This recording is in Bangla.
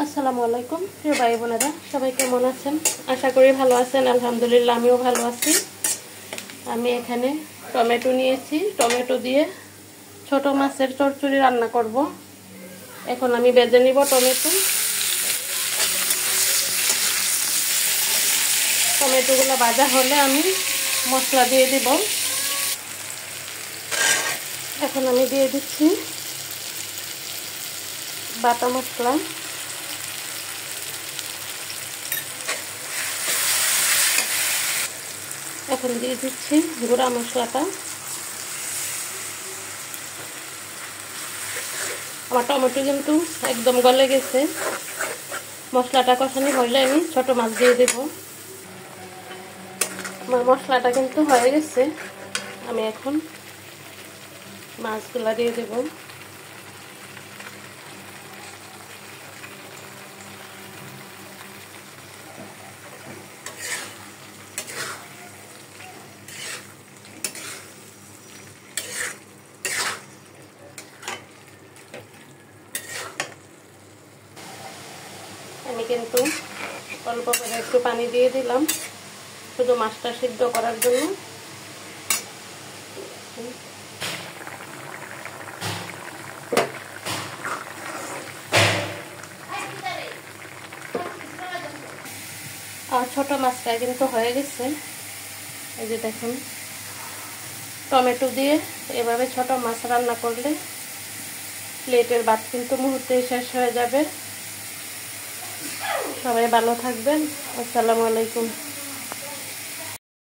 আসসালামু আলাইকুম প্রিয় ভাই বোনেরা, সবাই কেমন আছেন? আশা করি ভালো আছেন। আলহামদুলিল্লাহ আমিও ভালো আছি। আমি এখানে টমেটো নিয়েছি, টমেটো দিয়ে ছোট মাছের চচ্চড়ি রান্না করব। এখন আমি ভেজে নিব টমেটোগুলো ভাজা হলে আমি মশলা দিয়ে দিব। এখন আমি দিয়ে দিচ্ছি বাটা মশলা, এখন দিয়ে দিচ্ছি গুঁড়া মশলাটা। আমার টমেটো কিন্তু একদম গলে গেছে। মশলাটা কষানো হলে আমি ছোট মাছ দিয়ে দেব। আমার মশলাটা কিন্তু হয়ে গেছে, আমি এখন মাছগুলা দিয়ে দেব। আমি কিন্তু অল্প করে একটু পানি দিয়ে দিলাম শুধু মাছটা সিদ্ধ করার জন্য। আর ছোট মাছটা কিন্তু হয়ে গেছে। এই যে দেখুন, টমেটো দিয়ে এভাবে ছোট মাছ রান্না করলে প্লেটের ভাত কিন্তু মুহূর্তেই শেষ হয়ে যাবে। সবাই ভালো থাকবেন। আসসালামু আলাইকুম।